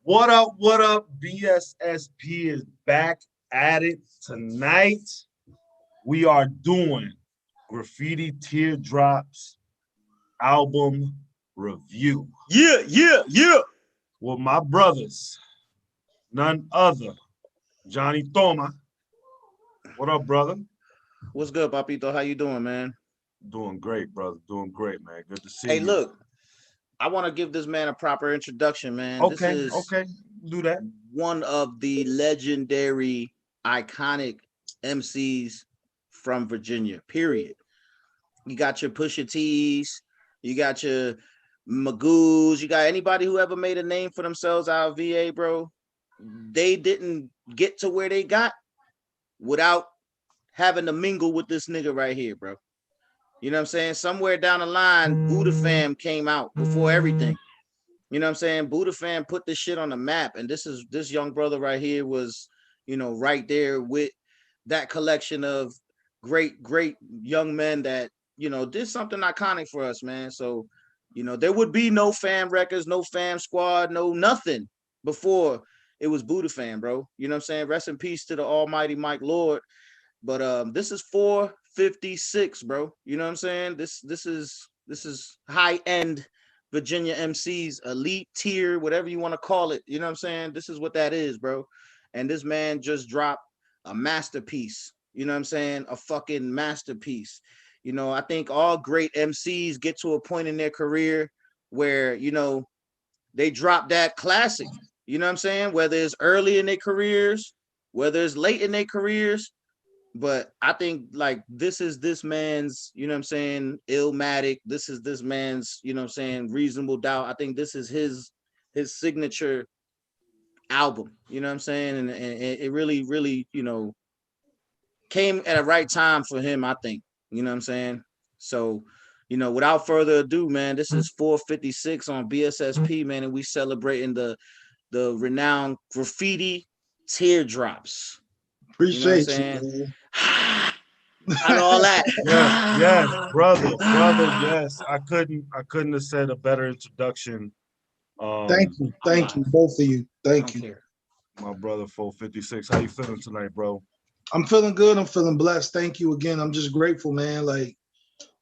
What up? What up? BSSP is back at it tonight. We are doing Graffiti Teardrops album review Yeah. with my brothers, none other, Johnny Toma. What up, brother? What's good, Papito? How you doing, man? Doing great, brother. Doing great, man. Good to see Hey, you. look, I want to give this man a proper introduction, man. This Okay, is okay. Do that. one of the legendary, iconic MCs from Virginia, period. You got your Pusha T's, you got your Magoos, you got anybody who ever made a name for themselves out of VA, bro. They didn't get to where they got without having to mingle with this nigga right here, bro. You know what I'm saying? Somewhere down the line, Buddha Fam came out before everything. You know what I'm saying? Buddha Fam put this shit on the map, and this young brother right here was, right there with that collection of great young men that did something iconic for us, man. So, there would be no Fam Records, no Fam Squad, no nothing before it was Buddha Fam, bro. You know what I'm saying? Rest in peace to the almighty Mike Lord. But this is 456, bro. You know what I'm saying? This is high end Virginia MCs, elite tier, whatever you want to call it. You know what I'm saying? This is what that is, bro. And this man just dropped a masterpiece. You know what I'm saying? A fucking masterpiece. I think all great MCs get to a point in their career where, they drop that classic. You know what I'm saying? Whether it's early in their careers, whether it's late in their careers, but I think like this is this man's, you know what I'm saying, Illmatic. This is this man's, you know what I'm saying, Reasonable Doubt. I think this is his signature album, you know what I'm saying? And it really, came at a right time for him, I think. You know what I'm saying? So, without further ado, man, this is 456 on BSSP, man, and we celebrating the renowned Graffiti Teardrops. You know what I'm Appreciate saying? you, man. And all that. Yes, brother, yes. I couldn't have said a better introduction. Thank Um, you. Thank you, both of you. I Thank don't you. care. my brother 456. How you feeling tonight, bro? I'm feeling good. I'm feeling blessed. Thank you again. I'm just grateful, man. Like,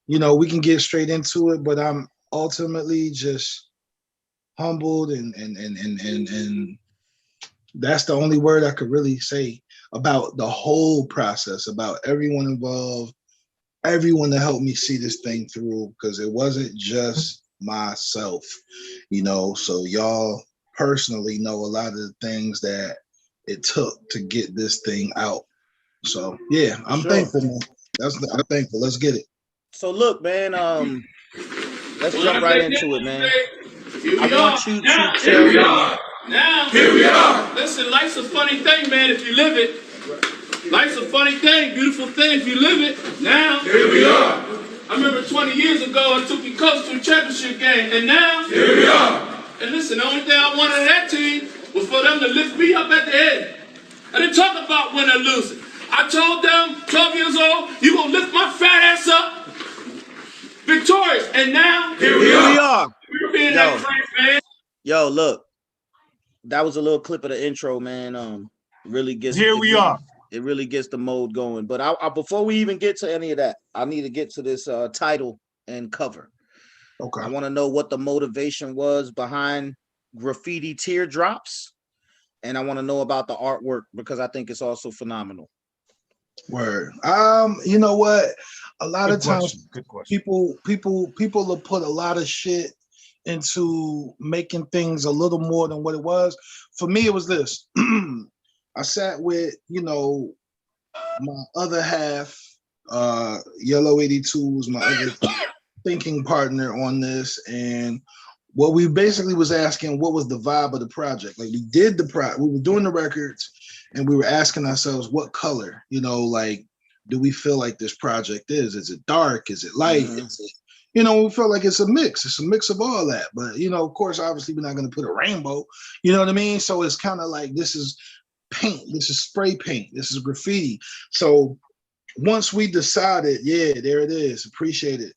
we can get straight into it, but I'm ultimately just humbled and that's the only word I could really say about the whole process, about everyone involved, everyone that helped me see this thing through, because it wasn't just myself, so y'all personally know a lot of the things that it took to get this thing out. So yeah, For I'm sure. thankful, man. I'm thankful. Let's get it. So look, man, let's jump right into it, man. Here I we are. want you to Now, here tell we me. are. Now, here we are. Listen, life's a funny thing, man, if you live it. Life's a funny thing, beautiful thing if you live it. Now, here we are. I remember 20 years ago, I took your coach to a championship game, and now, here we are. And listen, the only thing I wanted of that team was for them to lift me up at the end. I didn't talk about winning or losing. I told them, 12 years old, you gonna lift my fat ass up, victorious. And now, here we Here we are. are. We're being Yo, that great, man. yo, look, that was a little clip of the intro, man. Really gets Here it. we are. It really gets the mode going. But I before we even get to any of that, I need to get to this title and cover. I Okay. want to know what the motivation was behind Graffiti Teardrops, and I want to know about the artwork because I think it's also phenomenal. Word. You know what? A lot Good of times question. Good question. people will put a lot of shit into making things a little more than what it was. For me, it was this. I sat with, my other half, Yellow 82 was my other thinking partner on this. And what we basically was asking, what was the vibe of the project? Like we were doing the records and we were asking ourselves, what color, like, do we feel like this project is? Is it dark? Is it light? Mhm. Is it, we feel like it's a mix. It's a mix of all that. But, of course, obviously we're not going to put a rainbow, you know what I mean? So it's kind of like, this is paint. This is spray paint. This is graffiti. So once we decided, yeah, there it is. Appreciate it.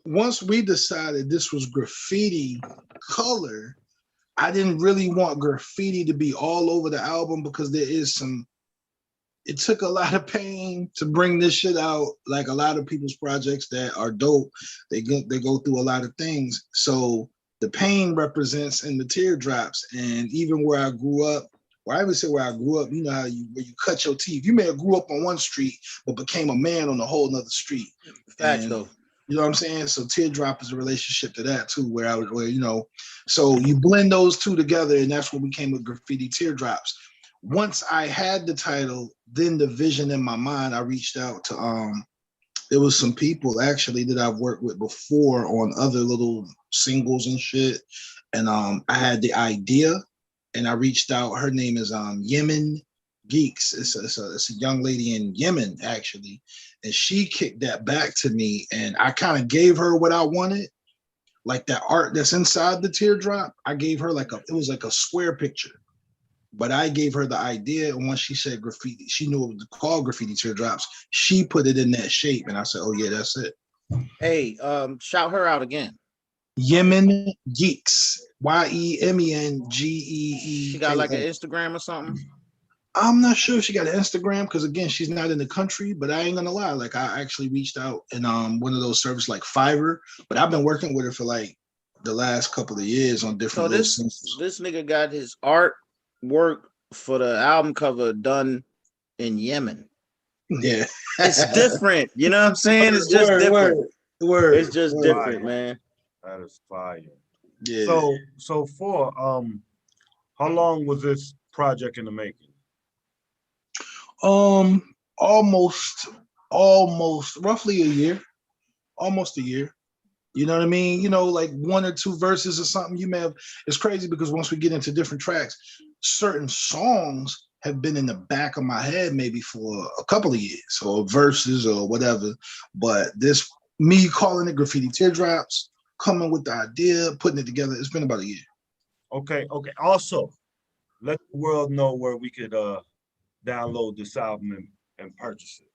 Once we decided this was graffiti color, I didn't really want graffiti to be all over the album because it took a lot of pain to bring this shit out. Like a lot of people's projects that are dope, they go through a lot of things. So the pain represents in the teardrops. And even where I grew up, or I even say where I grew up, you know how where you cut your teeth. You may have grew up on one street, but became a man on a whole nother street. Facts though. You know what I'm saying? So teardrop is a relationship to that too, where so you blend those two together, and that's what became with Graffiti Teardrops. Once I had the title, then the vision in my mind, I reached out to there was some people actually that I've worked with before on other little singles and shit. And I had the idea and I reached out. Her name is Yemen Geeks. It's a young lady in Yemen actually. And she kicked that back to me and I kind of gave her what I wanted. Like that art that's inside the teardrop, I gave her it was like a square picture. But I gave her the idea, and once she said graffiti, she knew it was called Graffiti Teardrops. She put it in that shape, and I said, "Oh yeah, that's it." Hey, shout her out again. Yemen Geeks, YEMENGEE. She got like an Instagram or something. I'm not sure if she got an Instagram because again, she's not in the country. But I ain't gonna lie, like I actually reached out in one of those services like Fiverr, but I've been working with her for like the last couple of years on different. So this nigga got his art work for the album cover done in Yemen. Yeah, it's different. You know what I'm saying? It's just different. Word. It's just different, man. That is fire. Yeah. So for how long was this project in the making? Almost roughly a year. Almost a year. You know what I mean? You know, like one or two verses or something. You may have. It's crazy because once we get into different tracks, certain songs have been in the back of my head maybe for a couple of years or verses or whatever. But this, me calling it Graffiti Teardrops, coming with the idea, putting it together, it's been about a year. Okay. Also, let the world know where we could download this album and purchase it.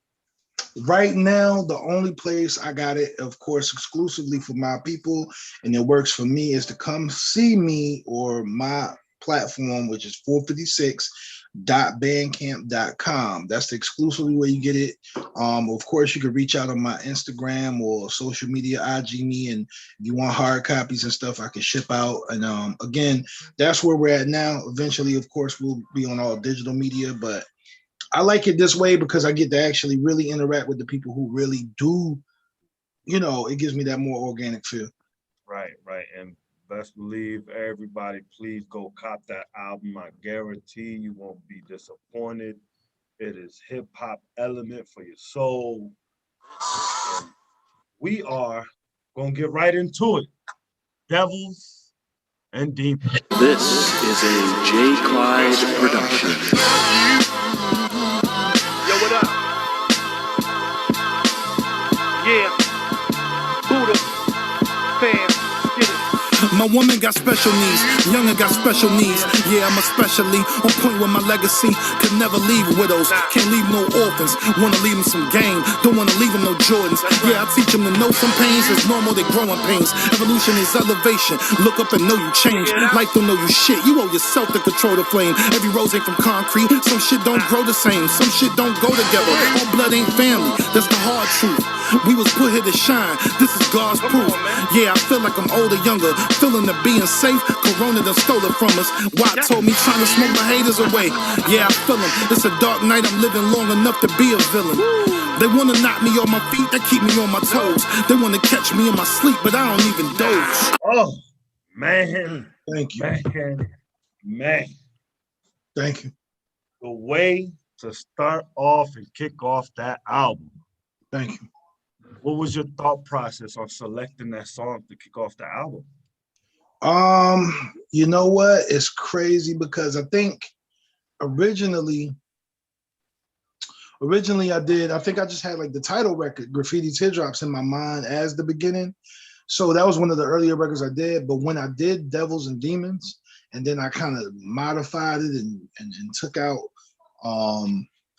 Right now, the only place I got it, of course, exclusively for my people, and it works for me, is to come see me or my platform, which is 456.bandcamp.com. That's the exclusively where you get it. Of course, you can reach out on my Instagram or social media, IG me, and if you want hard copies and stuff, I can ship out. And again, that's where we're at now. Eventually, of course, we'll be on all digital media, but I like it this way because I get to actually really interact with the people who really do, you know, it gives me that more organic feel. Right. And best believe everybody, please go cop that album. I guarantee you won't be disappointed. It is hip hop element for your soul. And we are gonna get right into it. Devils and Demons. This is a J. Clyde production. Yo, what up? Yeah. Buddha. Fam. Get it. My woman got special needs, younger got special needs. Yeah, I'm especially on point with my legacy. Could never leave widows, can't leave no orphans. Wanna leave them some game, don't wanna leave them no Jordans. Yeah, I teach them to know some pains, it's normal, they growing pains. Evolution is elevation, look up and know you change. Life don't know you shit, you owe yourself to control the flame. Every rose ain't from concrete, some shit don't grow the same. Some shit don't go together, all blood ain't family, that's the hard truth. We was put here to shine, this is God's proof. Yeah, I feel like I'm older, younger, feeling the being safe. Corona done stole it from us. Watt told me trying to smoke my haters away. Yeah, I feel them. It's a dark night, I'm living long enough to be a villain. They wanna knock me on my feet, they keep me on my toes. They wanna catch me in my sleep, but I don't even doze. Oh, man. Thank you. Man. Thank you. The way to start off and kick off that album. Thank you. What was your thought process on selecting that song to kick off the album? You know what? It's crazy because I think originally I think I just had like the title record, Graffiti Teardrops, in my mind as the beginning. So that was one of the earlier records I did. But when I did Devils and Demons, and then I kind of modified it and took out,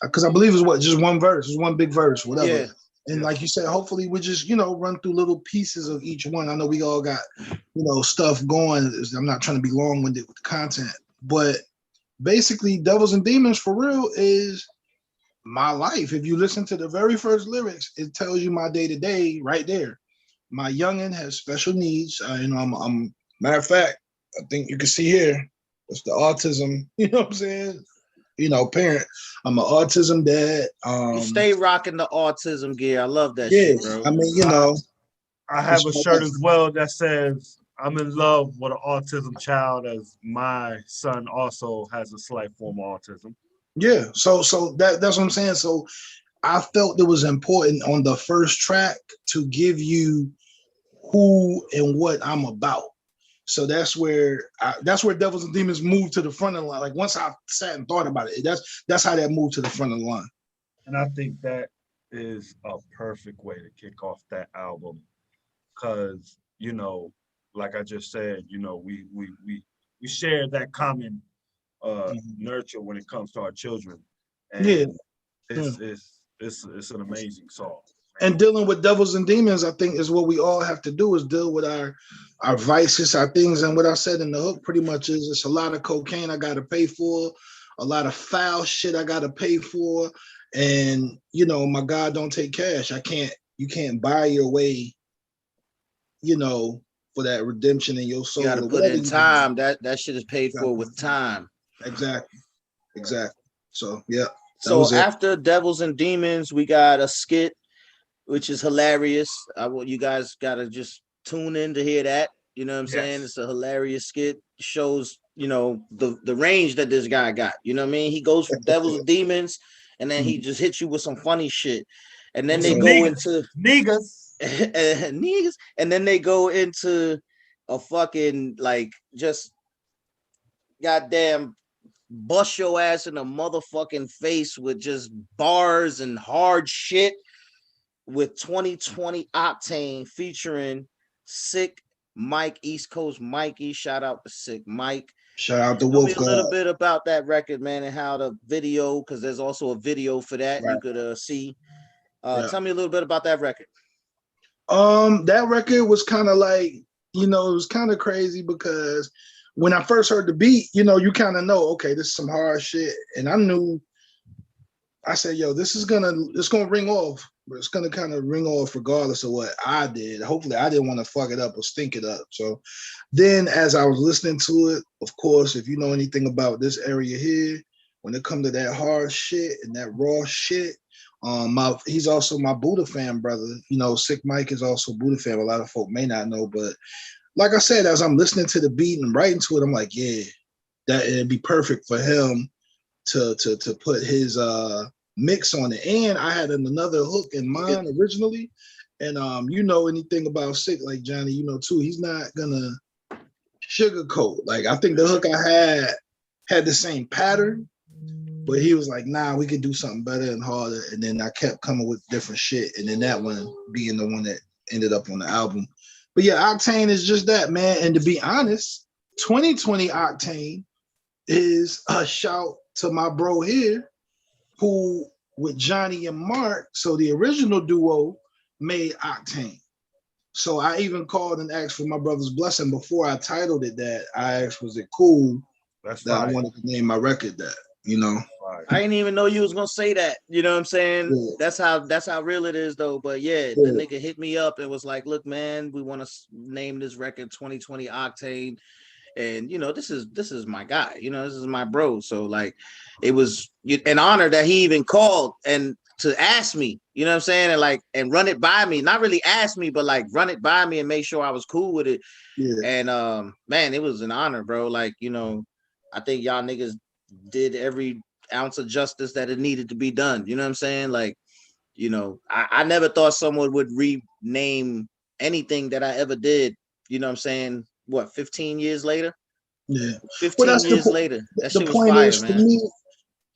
because I believe it was just one verse, it was one big verse, whatever. Yeah. And Yes. like you said, hopefully we just, run through little pieces of each one. I know we all got, stuff going. I'm not trying to be long-winded with the content, but basically Devils and Demons for real is my life. If you listen to the very first lyrics, it tells you my day-to-day right there. My youngin has special needs. I'm matter of fact, I think you can see here, it's the autism, you know what I'm saying? Parent. I'm an autism dad. You stay rocking the autism gear. I love that Yeah, shit, bro. I mean, I have it's a my shirt life. as well that says I'm in love with an autism child, as my son also has a slight form of autism. Yeah, so that's what I'm saying. So I felt it was important on the first track to give you who and what I'm about. So that's where Devils and Demons moved to the front of the line. Like once I sat and thought about it, that's how that moved to the front of the line. And I think that is a perfect way to kick off that album. Cause, like I just said, we share that common nurture when it comes to our children. Yeah, And yeah. it's an amazing song. And dealing with Devils and Demons, I think, is what we all have to do, is deal with our vices, our things. And what I said in the hook pretty much is it's a lot of cocaine I gotta pay for, a lot of foul shit I gotta pay for. And my God don't take cash. You can't buy your way, for that redemption in your soul. You got to or put whatever in you do. time. That shit is paid for with time. Exactly. So yeah, that So was it. after Devils and Demons, we got a skit, which is hilarious. You guys got to just tune in to hear that. You know what I'm saying? It's a hilarious skit. Shows, the range that this guy got. You know what I mean? He goes from Devils and Demons, and then he just hits you with some funny shit. And then they go into niggas. niggas, and then they go into a fucking like just goddamn bust your ass in a motherfucking face with just bars and hard shit with 2020 Octane featuring Sick Mike, East Coast Mikey. Shout out to Sick Mike. Shout out to Tell me Wolf a little God. bit about that record, man, and how the video, because there's also a video for that you could see. Tell me a little bit about that record. That record was kind of like, it was kind of crazy because when I first heard the beat, you kind of know, okay, this is some hard shit. And I said, yo, it's gonna ring off, but it's gonna kind of ring off regardless of what I did. Hopefully I didn't want to fuck it up or stink it up. So then as I was listening to it, of course, if you know anything about this area here, when it comes to that hard shit and that raw shit, he's also my Buddha fan brother. Sick Mike is also Buddha fan. A lot of folk may not know, but like I said, as I'm listening to the beat and writing to it, I'm like, yeah, that it'd be perfect for him to put his mix on it. And I had another hook in mind originally. And anything about Sick, like Johnny, too, he's not gonna sugarcoat. Like I think the hook I had the same pattern. But he was like, nah, we could do something better and harder. And then I kept coming with different shit. And then that one being the one that ended up on the album. But yeah, Octane is just that, man. And to be honest, 2020 Octane is a shout to my bro here, who with Johnny and Mark, so the original duo made Octane. So I even called and asked for my brother's blessing before I titled it that. I asked, was it cool that I wanted to name my record that? I didn't even know you was gonna say that. You know what I'm saying? Yeah. That's how real it is, though. But yeah, the nigga hit me up and was like, "Look, man, we want to name this record 2020 Octane, and this is my guy. This is my bro. So like, it was an honor that he even called and to ask me. You know what I'm saying? And run it by me. Not really ask me, but like run it by me and make sure I was cool with it. Yeah. And man, it was an honor, bro. Like I think y'all niggas did every ounce of justice that it needed to be done. You know what I'm saying? Like, I never thought someone would rename anything that I ever did. You know what I'm saying? What, 15 years later? Yeah. 15 years later. That shit was fire, man. For me,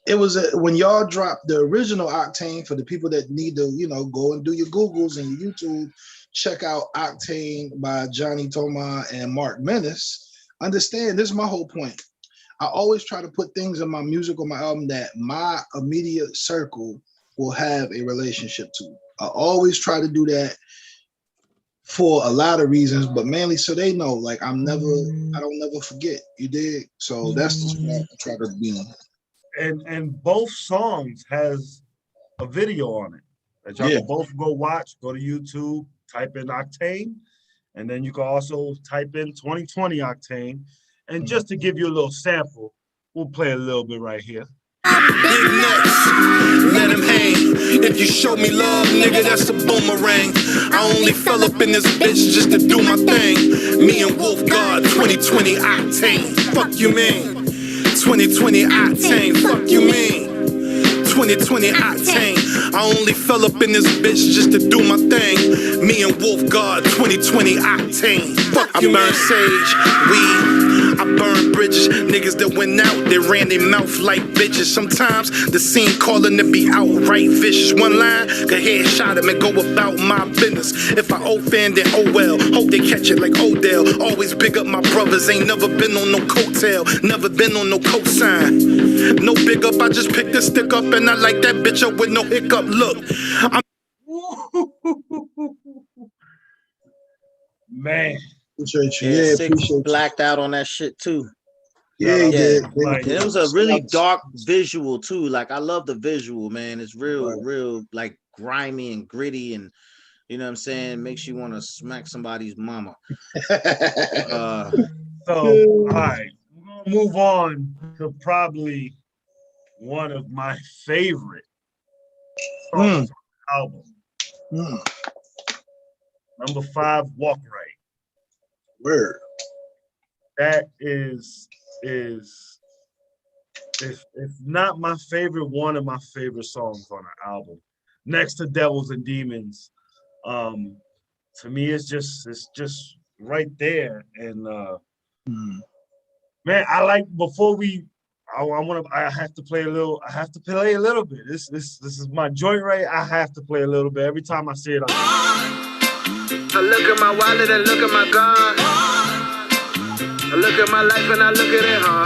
it was when y'all dropped the original Octane. For the people that need to, go and do your Googles and your YouTube, check out Octane by Johnny Toma and Mark Menace. Understand, this is my whole point. I always try to put things in my music or my album that my immediate circle will have a relationship to. I always try to do that for a lot of reasons, but mainly so they know, like I don't never forget. You did. So that's just what I try to be on. And both songs has a video on it that y'all Yeah. can both go watch. Go to YouTube, type in Octane, and then you can also type in 2020 Octane. And just to give you a little sample, we'll play a little bit right here. Big nuts, let him hang. If you show me love, nigga, that's a boomerang. I only fell up in this bitch just to do my thing. Me and Wolf God, 2020 Octane. Fuck you mean? 2020 Octane. Fuck you mean? 2020 Octane. I only fell up in this bitch just to do my thing. Me and Wolf God, 2020 Octane. Fuck you, I burn sage, weed, I burn bridges. Niggas that went out, they ran their mouth like bitches. Sometimes the scene calling to be outright vicious. One line, could headshot him and go about my business. If I offend, then oh well. Hope they catch it like Odell. Always big up my brothers. Ain't never been on no coattail. Never been on no cosign. No big up, I just picked the stick up and I like that bitch up with no hiccup. Look, I'm Man, Appreciate you. Yeah, Yeah, Six appreciate you. blacked out on that shit too. Yeah, he Yeah. did. Like, And it was a really dark visual too. Like I love the visual, man. It's real like grimy and gritty, and you know what I'm saying, makes you want to smack somebody's mama. So, all right, we're gonna move on to probably one of my favorite songs on the album. Number 5, Walk Right. Word. That is if not my favorite, one of my favorite songs on the album. Next to Devils and Demons. To me, it's just right there. And man, I like before we I have to play a little bit. This is my joint right. I have to play a little bit every time I see it. I look at my wallet and look at my gun. I look at my life and I look at it, huh?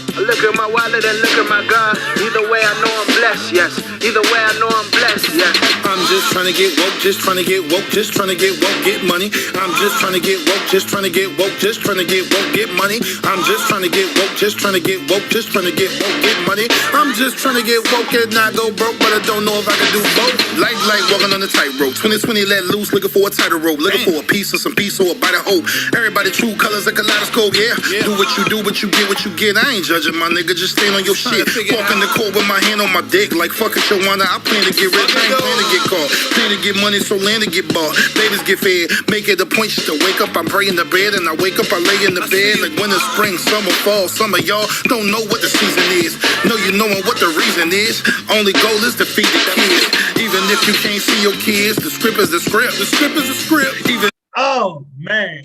I look at my wallet and look at my gun. Either way, I know I'm blessed, yes. Either way, I know I'm blessed, yes. I'm just trying to get woke, just trying to get woke, just trying to get woke, get money. I'm just trying to get woke, just trying to get woke, just trying to get woke, get money. I'm just trying to get woke, just trying to get woke, just trying to get woke, get money. I'm just trying to get woke and not go broke, but I don't know if I can do both. Like walking on the tightrope. 2020 let loose, looking for a tighter rope, looking for a piece of some peace or a bite of hope. Everybody true colors, a kaleidoscope, yeah. Do what you do, but you get what you get. I ain't judging my nigga, just stand on your shit. Walking the court with my hand on my dick, like fuck it, Shawana. I plan to get rich, I ain't plan to get caught. Plan to get money, so land to get bought. Babies get fed, make it a point just to wake up. I pray in the bed, and I wake up, I lay in the bed. Like winter, spring, summer, fall. Some of y'all don't know what the season is. No, you knowing what the reason is. Only goal is to feed the kids. Even if you can't see your kids, the script is the script. The script is the script. Even Oh man,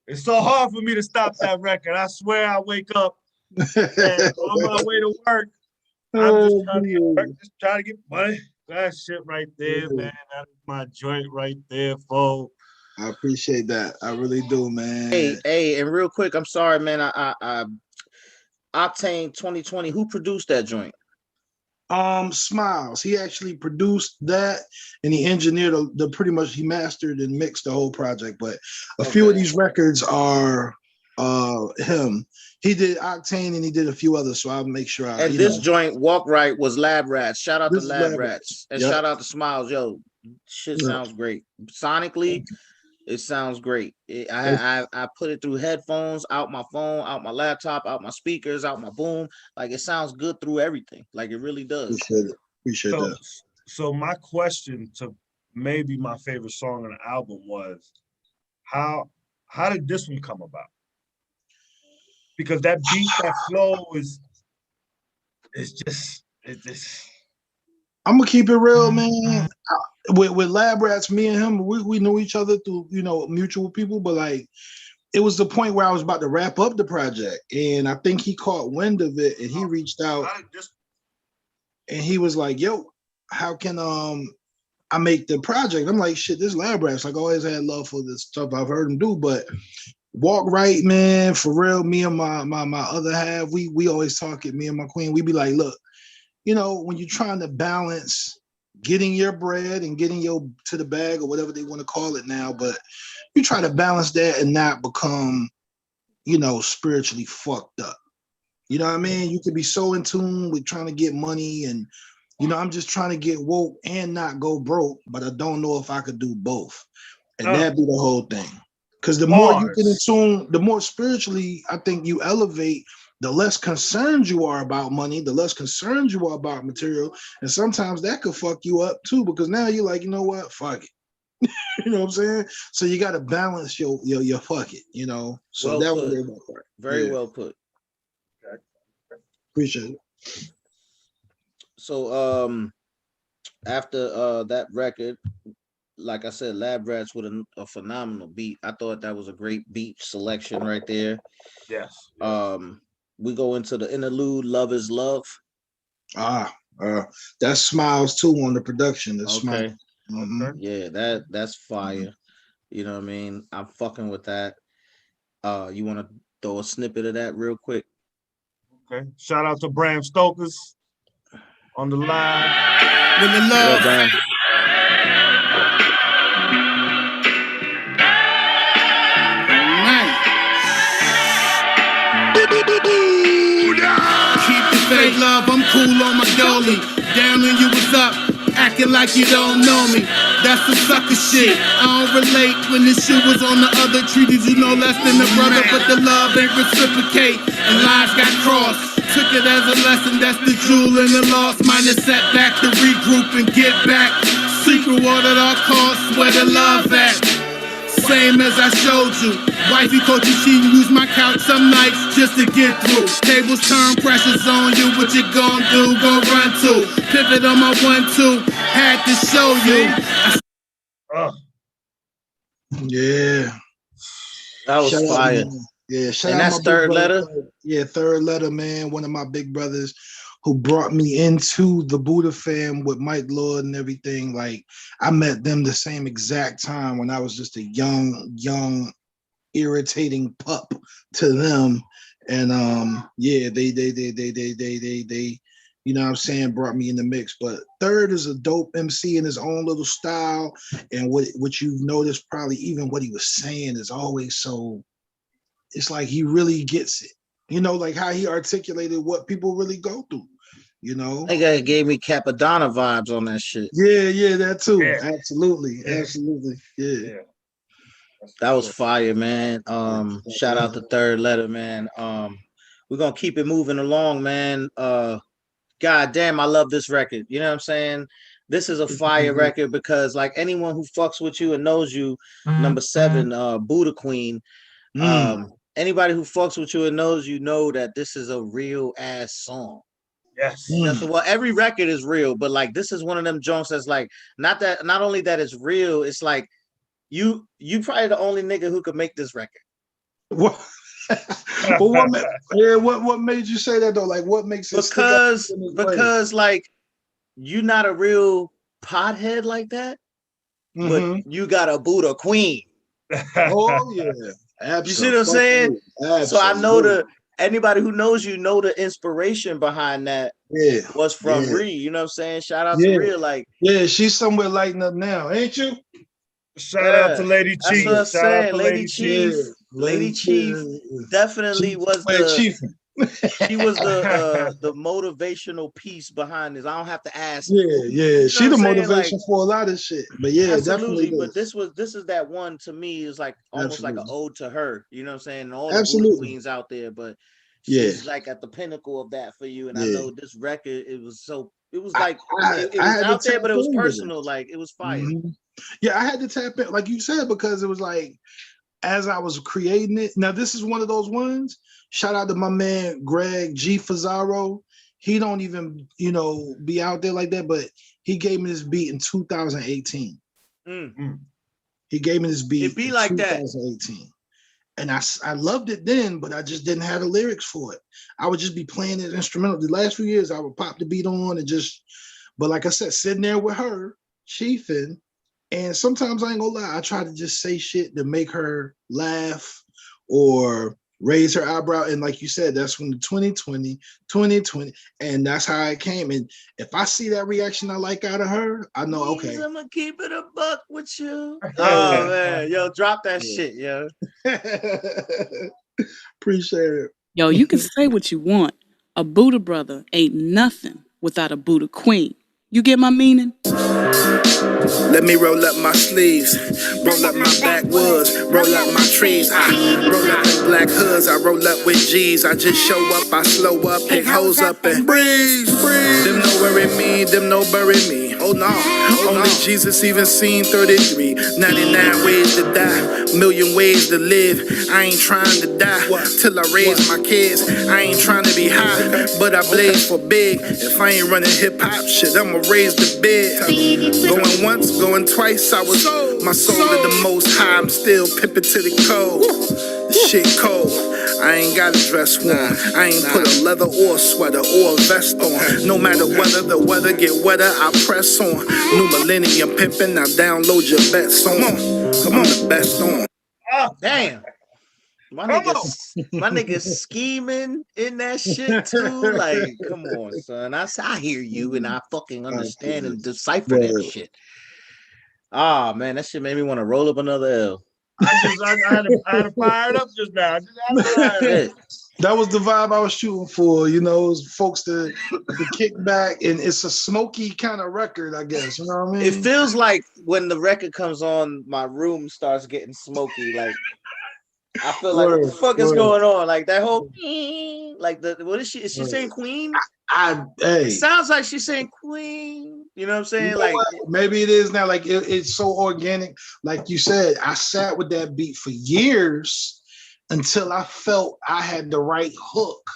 it's so hard for me to stop that record. I swear I wake up and on my way to work, I'm just trying to get work, just trying to get money. That shit right there, man. That is my joint right there, folks. I appreciate that. I really do, man. Hey, and real quick, I'm sorry, man. I Octane 2020. Who produced that joint? Smiles. He actually produced that, and he engineered the pretty much. He mastered and mixed the whole project. But a few of these records are him. He did Octane and he did a few others. So I'll make sure. And this joint, Walk Right, was Lab Rats. Shout out to Lab Rats and shout out to Smiles. Yo, shit sounds great. Sonically, it sounds great. I put it through headphones, out my phone, out my laptop, out my speakers, out my boom. Like it sounds good through everything. Like it really does. Appreciate that. So my question to maybe my favorite song on the album was how did this one come about? Because that beat, that flow is just. I'm gonna keep it real, man. With Lab Rats, me and him, we knew each other through mutual people, but like it was the point where I was about to wrap up the project, and I think he caught wind of it, and he reached out, and he was like, "Yo, how can I make the project?" I'm like, "Shit, this Lab Rats." Like, I always had love for this stuff I've heard him do, but Walk Right, man, for real. Me and my other half, we always talk it. Me and my queen, we be like, look, when you're trying to balance getting your bread and getting your to the bag or whatever they want to call it now, but you try to balance that and not become, spiritually fucked up. You know what I mean? You could be so in tune with trying to get money and, I'm just trying to get woke and not go broke, but I don't know if I could do both. And that'd be the whole thing. Because the more you get in tune, the more spiritually I think you elevate, the less concerned you are about money, the less concerned you are about material. And sometimes that could fuck you up too, because now you're like, you know what? Fuck it. You know what I'm saying? So you got to balance your fuck it, So well that put. was my part. Very well put. Appreciate it. So after that record, like I said, Lab Rats with a phenomenal beat. I thought that was a great beat selection right there. Yes. We go into the interlude, Love is Love. That Smiles too on the production. Okay. Mm-hmm. Yeah, that's fire. You know what I mean? I'm fucking with that. You want to throw a snippet of that real quick? Okay. Shout out to Bram Stokers on the line. When the love. Bram. Keep the fake love, I'm cool on my dolly. Down when you was up, acting like you don't know me. That's some sucker shit. I don't relate when this shit was on the other treaties. You know less than a brother, but the love ain't reciprocate. And lines got crossed. Took it as a lesson, that's the jewel in the loss. Minus setback to regroup and get back. Secret water at all costs, where the love at. Same as I showed you. Wifey coaching, she use my couch some nights just to get through. Tables turn, pressures on you. What you gon' do? Gon' run to. Pivot on my 1-2. Had to show you. Yeah. That was shout fire. Out, yeah, shout and out that's my Third brother, Letter? Yeah, Third Letter, man. One of my big brothers who brought me into the Buddha fam with Mike Lord and everything. Like, I met them the same exact time when I was just a young, irritating pup to them. And they you know what I'm saying, brought me in the mix. But Third is a dope MC in his own little style. And what you've noticed, probably even what he was saying is always so, it's like he really gets it. Like how he articulated what people really go through, That guy gave me Capadonna vibes on that shit. Yeah, that too. Yeah. Absolutely. Yeah. That was fire, man. Shout out to Third Letter, man. We're gonna keep it moving along, man. God damn, I love this record. You know what I'm saying? This is a fire record because, like, anyone who fucks with you and knows you, number 7, Buddha Queen. Anybody who fucks with you and knows you know that this is a real ass song. Yes. Well, every record is real, but like this is one of them joints that's like not only that it's real, it's like you probably the only nigga who could make this record. What? What made you say that though? Like, what makes it? Because like you're not a real pothead like that, but you got a Buddha Queen. Oh yeah. Absolutely. You see what I'm saying? Absolutely. So I know anybody who knows you know the inspiration behind that was from Ree. You know what I'm saying? Shout out to Ree. Like, she's somewhere lighting up now, ain't you? Shout out to Lady Chief. That's what I'm saying. Lady Chief. Lady Chief definitely was she was the motivational piece behind this. I don't have to ask. Yeah. She the motivation for a lot of shit. But yeah, absolutely. Definitely. But this is that one to me is like almost like an ode to her. You know what I'm saying? And all the Buddha queens out there, but she's like at the pinnacle of that for you. And I know this record, it was like it was out there, but it was personal. Like it was fire. Yeah, I had to tap in, like you said, because it was like as I was creating it. Now, this is one of those ones. Shout out to my man Greg G. Fazaro. He don't even, be out there like that, but he gave me this beat in 2018. He gave me this beat. It be like 2018. And I loved it then, but I just didn't have the lyrics for it. I would just be playing it instrumental. The last few years, I would pop the beat on and but like I said, sitting there with her, chiefing, and sometimes I ain't gonna lie, I try to just say shit to make her laugh or raised her eyebrow. And like you said, that's when the 2020, and that's how it came. And if I see that reaction I like out of her, I know, okay. I'm gonna keep it a buck with you. Oh man, yo, drop that shit, yo. Appreciate it. Yo, you can say what you want. A Buddha brother ain't nothing without a Buddha queen. You get my meaning? Let me roll up my sleeves, roll up my backwoods, roll up my trees. I roll up in black hoods, I roll up with G's. I just show up, I slow up, pick hoes up and breeze. Them no worry me, them no bury me. Oh no, only Jesus even seen 33, 99 ways to die, million ways to live. I ain't trying to die till I raise my kids. I ain't trying to be high, but I blaze for big. If I ain't running hip hop shit, I'ma raise the bid. Going once, going twice, I was my soul to the most high. I'm still pimping to the cold. The shit cold. I ain't got a dress warm. I ain't put a leather or sweater or a vest on. No matter whether the weather get wetter, I press on. New millennium pimping, now download your bets on. Come on, the best on. Oh, damn. My nigga scheming in that shit too. Like, come on, son. I hear you and I fucking understand and decipher that shit. Ah, man, that shit made me want to roll up another L. I had to fire it up just now. That was the vibe I was shooting for, you know, it was folks to kick back, and it's a smoky kind of record, I guess. You know what I mean? It feels like when the record comes on, my room starts getting smoky. Like, I feel like, what the fuck is going on? Like that whole, like what is she? Is she saying queen? It sounds like she's saying queen. You know what I'm saying? You know like what? Maybe it is now. Like it's so organic. Like you said, I sat with that beat for years until I felt I had the right hook.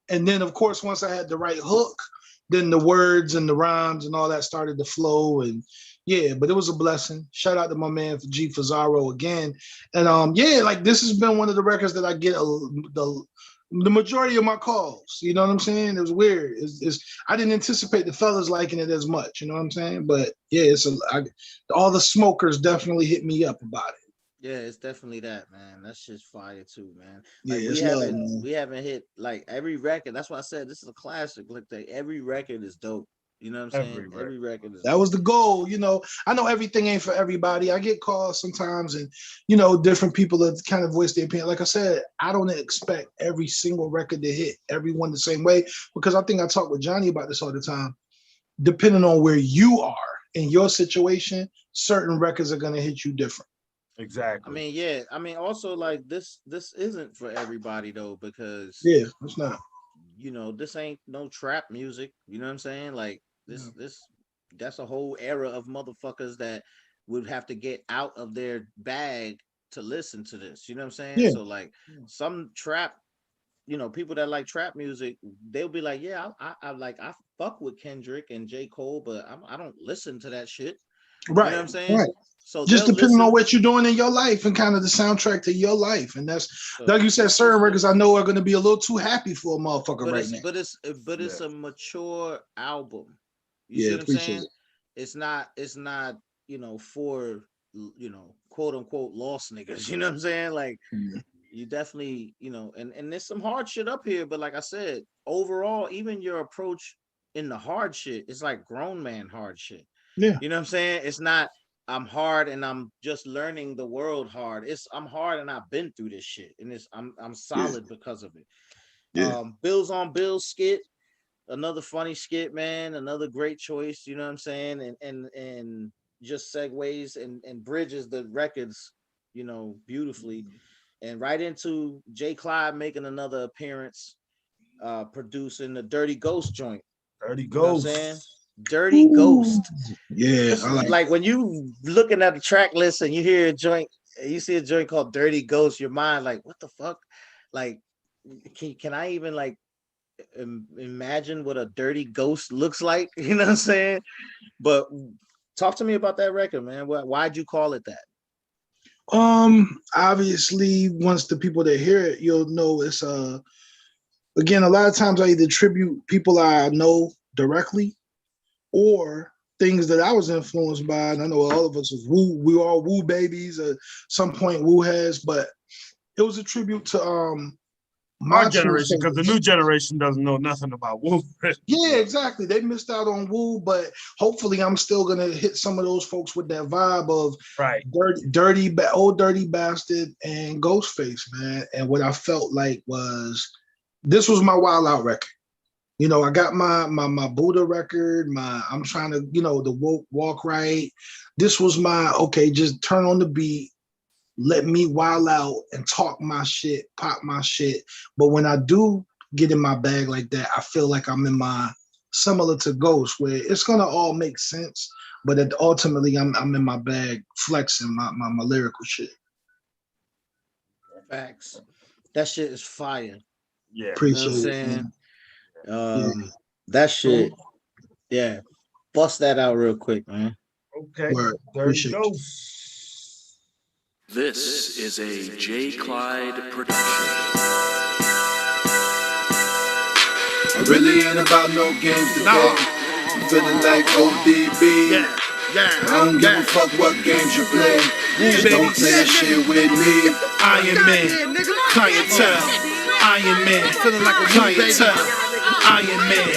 And then, of course, once I had the right hook, then the words and the rhymes and all that started to flow. And yeah, but it was a blessing. Shout out to my man for G Fazaro again. And yeah, like this has been one of the records that I get the majority of my calls. You know what I'm saying? It was weird. I didn't anticipate the fellas liking it as much. You know what I'm saying? But yeah, all the smokers definitely hit me up about it. Yeah, it's definitely that, man. That's just fire too, man. Like, yeah, we haven't hit like every record. That's why I said this is a classic. Like every record is dope. You know what I'm saying? Every record is that was the goal. You know, I know everything ain't for everybody. I get calls sometimes, and you know, different people that kind of voice their opinion. Like I said, I don't expect every single record to hit everyone the same way, because I think I talk with Johnny about this all the time. Depending on where you are in your situation, certain records are gonna hit you different. Exactly. I mean, yeah. I mean, also like this isn't for everybody though, because yeah, it's not. You know, this ain't no trap music. You know what I'm saying? Like that's a whole era of motherfuckers that would have to get out of their bag to listen to this. You know what I'm saying? Yeah. So like some trap, you know, people that like trap music, they'll be like, yeah, I fuck with Kendrick and J. Cole, but I don't listen to that shit. Right. You know what I'm saying? Right. So just depending on what you're doing in your life and kind of the soundtrack to your life. And that's like you said, certain records I know are going to be a little too happy for a motherfucker right now. But it's a mature album. You see what I'm saying? It's not, you know, for, you know, quote unquote lost niggas. You know what I'm saying? Like you definitely, you know, and there's some hard shit up here, but like I said, overall, even your approach in the hard shit, it's like grown man hard shit. Yeah. You know what I'm saying? It's not I'm hard and I'm just learning the world hard. I'm hard and I've been through this shit, and I'm solid because of it. Yeah. Bills on Bills skit, another funny skit, man. Another great choice. You know what I'm saying? And just segues and bridges the records, you know, beautifully. And right into J. Clyde making another appearance, producing the Dirty Ghost joint. Dirty Ghost. You know what I'm saying? Dirty Ghost. Yeah, I like when you looking at the track list and you hear a joint, you see a joint called Dirty Ghost, your mind like, what the fuck? Like, can I even like imagine what a dirty ghost looks like? You know what I'm saying? But talk to me about that record, man. Why'd you call it that? Obviously, once the people that hear it, you'll know it's again, a lot of times I either tribute people I know directly or things that I was influenced by. And I know all of us was Woo, we were all Woo babies at some point, Woo heads, but It was a tribute to Our my true generation, because the favorites. new generation doesn't know nothing about Wu. Yeah, exactly. They missed out on Wu, but hopefully I'm still gonna hit some of those folks with that vibe of Right. old dirty bastard and Ghostface, man. And what I felt like was this was my Wild Out record. You know, I got my Buddha record, I'm trying to, you know, the walk right. This was my okay, just turn on the beat, let me wild out and talk my shit, pop my shit. But when I do get in my bag like that, I feel like I'm in my similar to Ghost, where it's gonna all make sense, but ultimately I'm in my bag flexing my lyrical shit. Facts. That shit is fire. Yeah. Appreciate you know what I'm it. saying? Yeah. That shit, yeah. Bust that out real quick, man. Okay. Word. Dirty Appreciate you. Ghost. This is a J. Clyde production. I really ain't about no games today. I'm feeling like ODB. I don't give a fuck what games you play. Just don't play that shit with me. Iron Man, clientele. Iron Man, feeling like a clientele. Iron Man,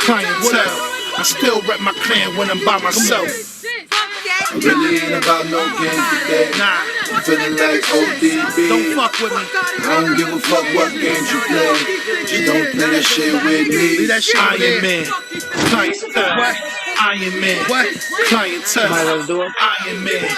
clientele. I still rep my clan when I'm by myself. I really ain't about no games today. I'm feeling like ODB. Don't fuck with me. I don't give a fuck what games you play. Just don't play that shit with me. Iron Man, clientele. Iron Man, clientele. Iron Man,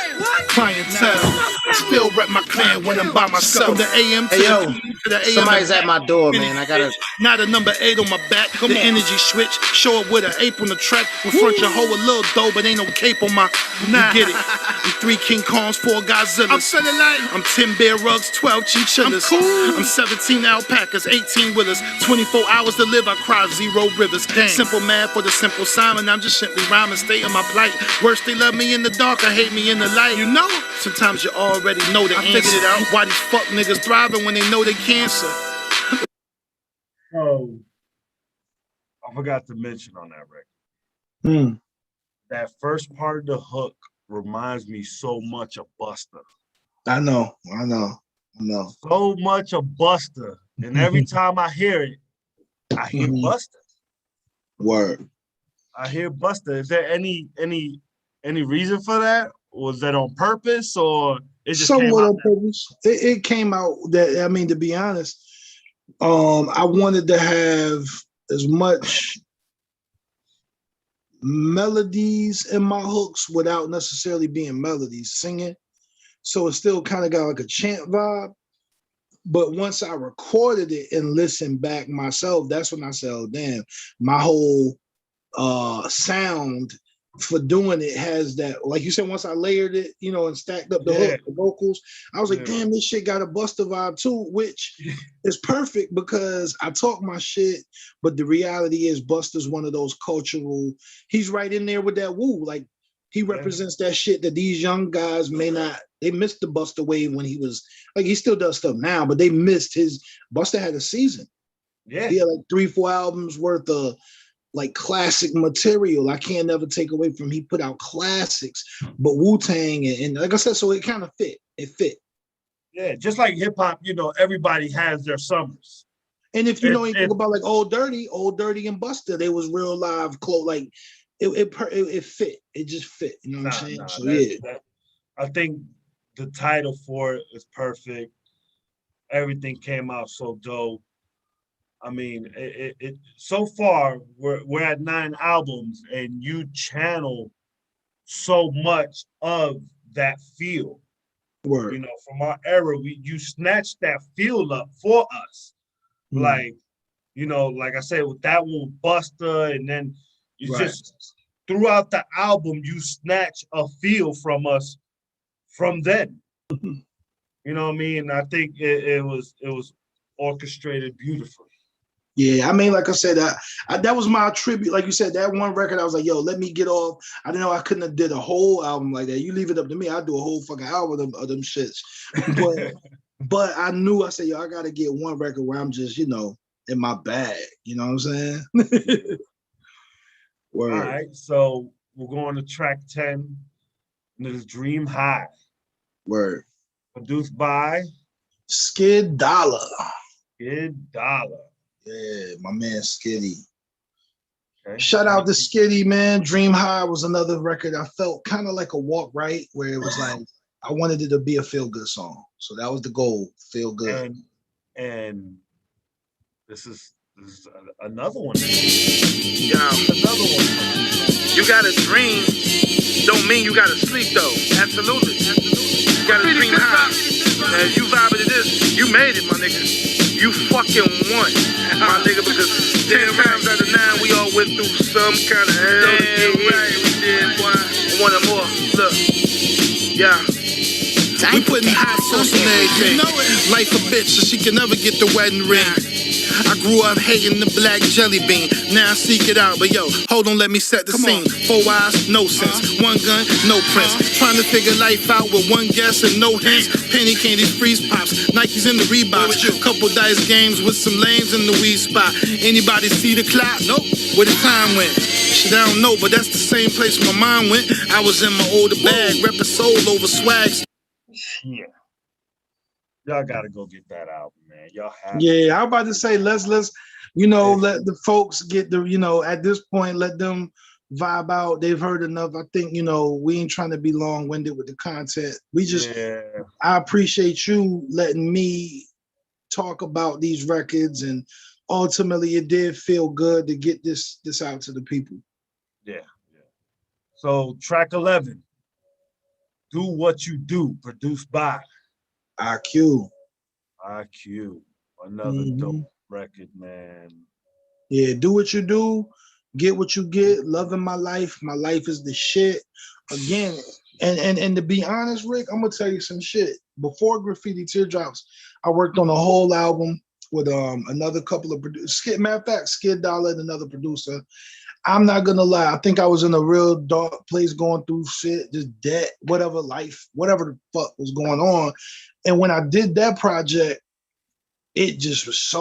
clientele. I still rep my clan when I'm by myself. From the AM to Hey, yo, the PM to the AM. somebody's at my door, man. I gotta. Not a number 8 on my back. The energy switch. Show up with an ape on the track. With front your hoe a little dough, but ain't no cape on my. Nah. You get it. I'm 3 King Kongs, 4 Godzillas. I'm feeling like I'm 10 bear rugs, 12 chinchillas. I'm cool. I'm 17 alpacas, 18 wheelers. 24 hours to live, I cry 0 rivers. Dang. Simple math for the simple Simon. I'm just simply rhyming, stating my plight. Worse, they love me in the dark, I hate me in the light. You know? Sometimes you already know the answer. Figured it out. Why these fuck niggas thriving when they know they cancer? So I forgot to mention on that record. That first part of the hook reminds me so much of Buster. I know. So much of Buster. And every time I hear it, I hear Buster. Word. I hear Buster. Is there any reason for that? Was that on purpose or it just somewhat came out on purpose? It came out that, I mean, to be honest, I wanted to have as much melodies in my hooks without necessarily being melodies, singing. So it still kind of got like a chant vibe. But once I recorded it and listened back myself, that's when I said, oh, damn, my whole sound for doing it has that, like you said, once I layered it, you know, and stacked up the hook, the vocals, I was like, damn, this shit got a Buster vibe too, which is perfect because I talk my shit, but the reality is Buster's one of those cultural, he's right in there with that Wu. Like he represents that shit that these young guys may not, they missed the Buster wave when he was, like he still does stuff now, but they missed his, Buster had a season. Yeah. He had like 3-4 albums worth of like classic material. I can't never take away from he put out classics, but Wu-Tang and like I said, so it kind of fit. It fit. Yeah, just like hip hop, you know, everybody has their summers. And if you know anything about like Old Dirty and Buster, they was real live close. Like it fit. It just fit. You know what I'm saying? I think the title for it is perfect. Everything came out so dope. I mean, it so far we're at 9 albums, and you channel so much of that feel. Word. You know, from our era, you snatched that feel up for us. Like, you know, like I said, with that one Buster, and then you just throughout the album, you snatch a feel from us from then. You know what I mean? I think it was orchestrated beautifully. Yeah, I mean, like I said, that was my tribute. Like you said, that one record, I was like, yo, let me get off. I didn't know I couldn't have did a whole album like that. You leave it up to me, I'd do a whole fucking album of them shits. But I knew, I said, yo, I got to get one record where I'm just, you know, in my bag. You know what I'm saying? Word. All right, so we're going to track 10, and it is Dream High. Word. Produced by Skid Dollar. Skid Dollar. Yeah, my man Skiddy. Okay. Shout out to Skiddy, man. Dream High was another record I felt kind of like a walk right, where it was like I wanted it to be a feel good song. So that was the goal, feel good. And this is another one. Yo, Another one. you got a dream, don't mean you got to sleep though. Absolutely. You got to dream high. As you vibing to this, you made it, my nigga. You fucking won, my nigga, because 10 times out of 9 we all went through some kind of hell. Yeah, right, we did, boy. I want more. Look, yeah. We putting hot sauce in everything. Life a bitch, so she can never get the wedding ring. I grew up hating the black jelly bean. Now I seek it out, but yo, hold on, let me set the scene. 4 eyes, no sense. 1 gun, no prints. Trying to figure life out with 1 guess and no hints. Penny candy, freeze pops, Nikes in the Reeboks. Couple dice games with some lames in the weed spot. Anybody see the clock? Nope. Where the time went? Shit, I don't know, but that's the same place my mind went. I was in my older bag, reppin' soul over swags. Yeah. Y'all gotta go get that album, man. Y'all have Yeah, I'm about to say let's let the folks get the at this point let them vibe out. They've heard enough. I think we ain't trying to be long-winded with the content. We just I appreciate you letting me talk about these records, and ultimately it did feel good to get this out to the people. Yeah. So track 11, Do What You Do, produced by IQ. Another dope record, man. Yeah, do what you do, get what you get. Loving my life. My life is the shit. Again, and to be honest, Rick, I'm gonna tell you some shit. Before Graffiti Teardrops, I worked on a whole album with another couple of producers. Matter of fact, Skid Dollar and another producer. I'm not gonna lie. I think I was in a real dark place, going through shit, just debt, whatever the fuck was going on. And when I did that project, it just was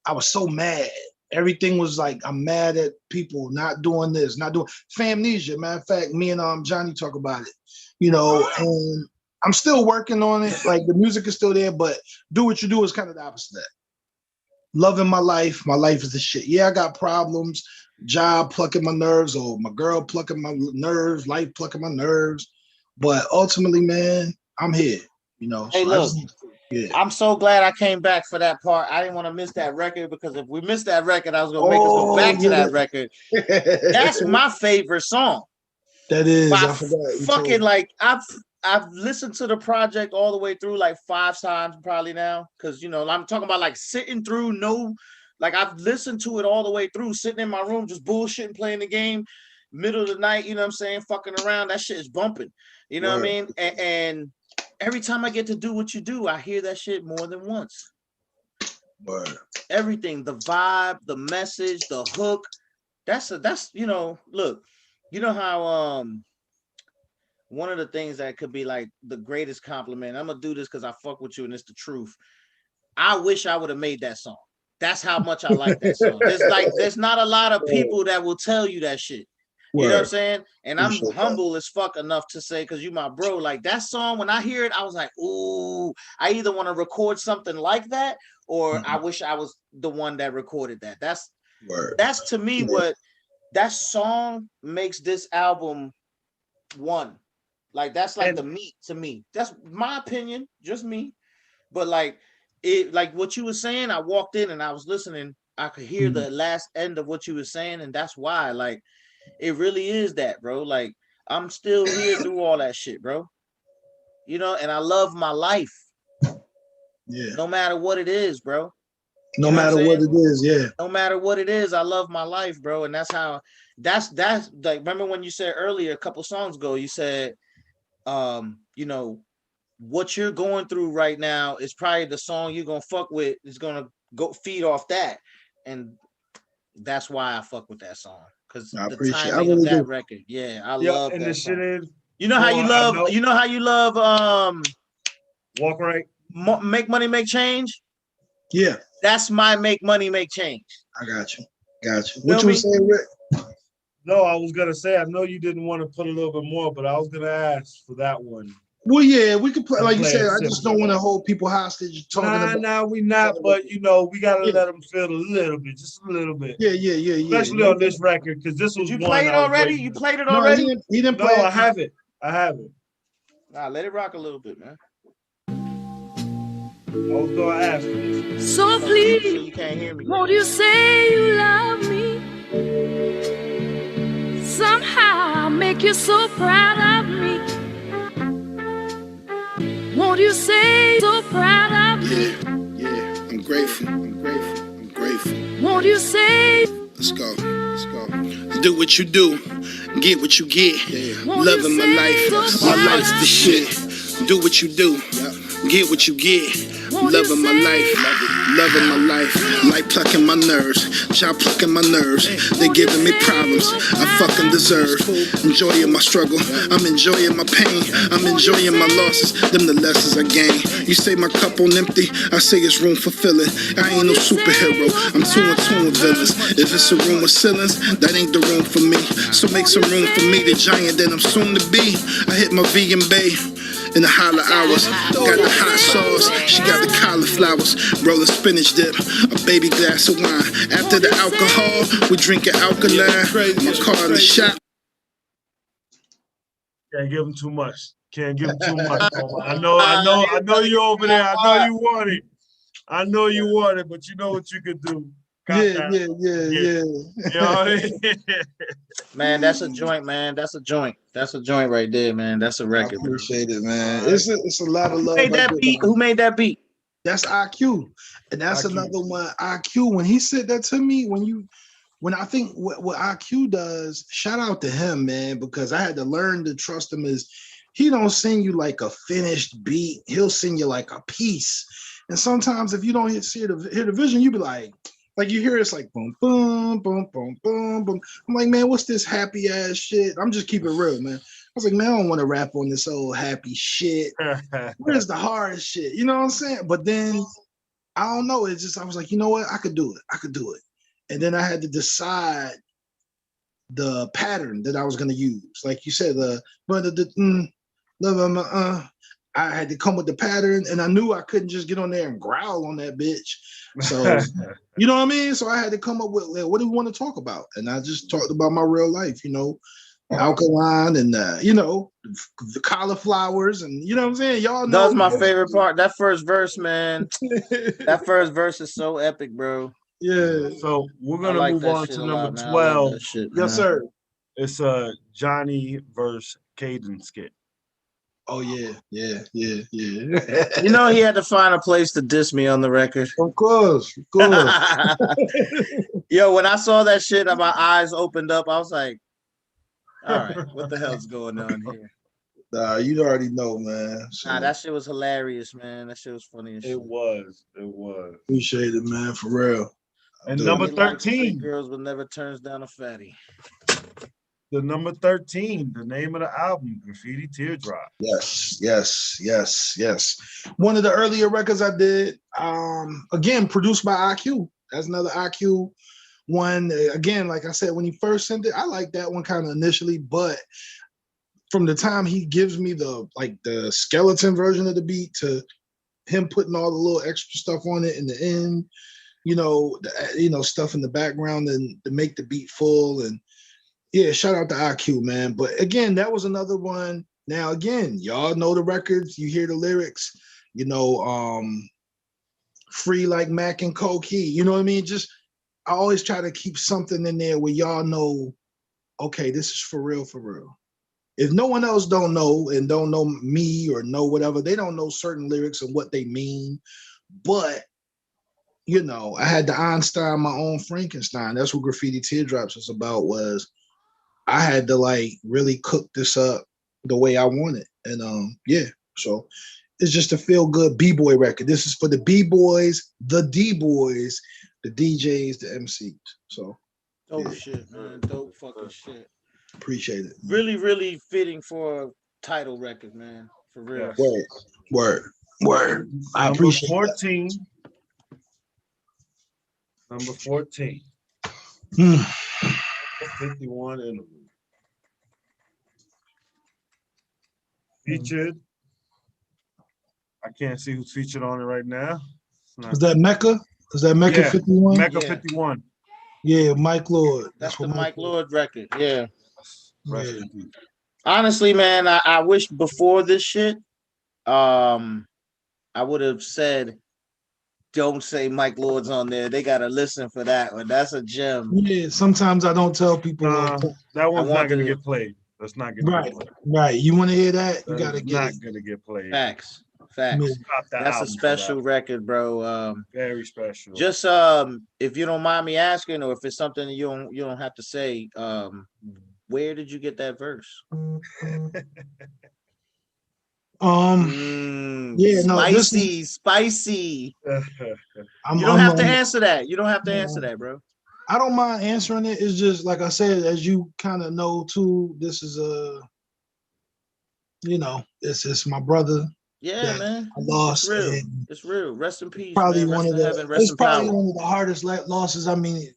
I was so mad. Everything was like, I'm mad at people not doing this, not doing famnesia. Matter of fact, me and Johnny talk about it, and I'm still working on it. Like the music is still there, but Do What You Do is kind of the opposite of that. Loving my life is the shit. Yeah, I got problems, job plucking my nerves, or my girl plucking my nerves, life plucking my nerves. But ultimately, man, I'm here, Hey, so look, yeah. I'm so glad I came back for that part. I didn't want to miss that record, because if we missed that record, I was gonna make us go back to that record. That's my favorite song. That is, I forgot. Fucking like I've listened to the project all the way through like 5 times probably now, because I'm talking about like sitting through I've listened to it all the way through, sitting in my room just bullshitting, playing the game, middle of the night, you know what I'm saying, fucking around. That shit is bumping, you know what I mean? And every time I get to Do What You Do, I hear that shit more than once. Word. Everything, the vibe, the message, the hook. That's look, you know how one of the things that could be like the greatest compliment. I'm gonna do this because I fuck with you and it's the truth. I wish I would have made that song. That's how much I like that song. There's not a lot of people that will tell you that shit. You know what I'm saying? And I'm humble as fuck enough to say, because you my bro, like that song, when I hear it, I was like, ooh, I either want to record something like that, or I wish I was the one that recorded that. That's to me what that song makes this album one. Like that's like the meat to me. That's my opinion, just me. But like it, like what you were saying, I walked in and I was listening. I could hear the last end of what you were saying, and that's why, like, it really is that, bro. Like, I'm still here through all that shit, bro. And I love my life. Yeah. No matter what it is, bro. No matter what it is, yeah. No matter what it is, I love my life, bro. And that's how. That's like. Remember when you said earlier, a couple songs ago, you said, what you're going through right now is probably the song you're gonna fuck with. Is gonna go feed off that, and that's why I fuck with that song. Because the timing of that record, I love that this song. shit is, you know how you love Walk Right, Make Money Make Change. Yeah, that's my Make Money Make Change. I got you. What you were saying, Rick? No, I was gonna say, I know you didn't want to put a little bit more, but I was gonna ask for that one. Well, yeah, we could play. And Like you play said, it I just simple. don't want to hold people hostage talking about. Nah, we not. But you know, we gotta Yeah. let them feel a little bit, just a little bit. Yeah. Especially on this record, because this was Did you one play it I was already? waiting. You played it No, already? he didn't No, play it. I have it. I have it. Nah, let it rock a little bit, man. I was gonna ask for this. So So please, you can't hear me. won't you say you love me? Somehow I'll make you so proud of me. Won't you say so proud of me? Yeah, I'm grateful. Won't you say? Let's go. Do what you do, get what you get. Loving my life, my life's the shit. Do what you do, get what you get. Loving my life, like plucking my nerves. Child plucking my nerves, they giving me problems I fucking deserve. Enjoying my struggle, I'm enjoying my pain. I'm enjoying my losses, them the lessons I gain. You say my cup on empty, I say it's room for filling. I ain't no superhero, I'm too in tune with villains. If it's a room with ceilings, that ain't the room for me. So make some room for me, the giant that I'm soon to be. I hit my vegan bay in the holler hours. Got the hot sauce, she got the cauliflowers. Roll a spinach dip, a baby glass of wine. After the alcohol, we drink an alkaline. My car in the shop. Can't give him too much. Can't give him too much. I know you over there. I know you want it. But you know what you could do. Yeah. You know what I mean? Man, that's a joint, man. That's a joint right there, man. That's a record. I appreciate it, man. It's a lot of love. Who made that beat? That's IQ, and that's IQ. another one. IQ, when he said that to me, when I think what IQ does, shout out to him, man, because I had to learn to trust him. Is he don't send you like a finished beat, he'll send you like a piece. And sometimes if you don't hear the vision, you be like you hear it's like boom, boom, boom, boom, boom, boom. I'm like, man, what's this happy ass shit? I'm just keeping it real, man. I was like, man, I don't want to rap on this old happy shit. Where's the hard shit? You know what I'm saying? But then I don't know. It's just I was like, you know what? I could do it. And then I had to decide the pattern that I was gonna use. Like you said, I had to come with the pattern, and I knew I couldn't just get on there and growl on that bitch. So you know what I mean? So I had to come up with what do we want to talk about? And I just talked about my real life, alkaline and the cauliflowers, and you know what I'm saying? Y'all know That's my favorite part. That first verse, man. That first verse is so epic, bro. Yeah. So we're gonna move on to number 12. Yes, sir. It's Johnny verse Caden skit. Oh yeah. You know he had to find a place to diss me on the record. Of course. Yo, when I saw that shit, my eyes opened up. I was like, all right, what the hell's going on here? Nah, you already know, man. So, nah, that shit was hilarious, man. That shit was funny as shit. It was. Appreciate it, man, for real. And number 13. Girls will never turns down a fatty. The number 13, the name of the album, Graffiti Teardrops. Yes. One of the earlier records I did, again, produced by IQ. That's another IQ one. Again, like I said, when he first sent it, I liked that one kind of initially, but from the time he gives me the skeleton version of the beat to him putting all the little extra stuff on it in the end, stuff in the background and to make the beat full. And yeah, shout out to IQ, man. But again, that was another one. Now, again, y'all know the records, you hear the lyrics, free like Mac and Coke. You know what I mean? Just, I always try to keep something in there where y'all know, okay, this is for real, for real. If no one else don't know and don't know me or know whatever, they don't know certain lyrics and what they mean. But, I had to Einstein my own Frankenstein. That's what Graffiti Teardrops was about, was I had to really cook this up the way I want it. And so it's just a feel good B-boy record. This is for the B-boys, the D-boys, the DJs, the MCs. So dope shit, man. Dope fucking shit. Appreciate it. Really, really fitting for a title record, man. For real. Word. I Number appreciate 14. Number 14. 51 interlude. Featured I can't see who's featured on it right now. Is that Mecca? Is that Mecca Yeah, 51? Mecca Yeah. 51. Yeah, Mike Lord. That's what the Mike Lord record. Yeah. Rest Yeah. in peace. Honestly, man, I wish before this shit, I would have said, don't say Mike Lord's on there. They gotta listen for that one. That's a gem. Yeah, sometimes I don't tell people all the time. That one's not want gonna to- get played. That's not gonna Right, get played. right. You want to hear that? You That gotta is get not it. gonna get played. Facts. Yeah. Cop that That's a album for special that. record, bro. Very special. Just if you don't mind me asking, or if it's something you don't have to say, where did you get that verse? Yeah, no, this Spicy, is spicy. I'm, You don't I'm, have to I'm- answer that. You don't have to answer that, bro. I don't mind answering it. It's just like I said, as you kind of know too, this is it's my brother Yeah, that man. I It's lost, real. and It's real. Rest in peace, probably man. one Rest of in heaven. the Rest it's in probably power. one of the hardest losses. I mean,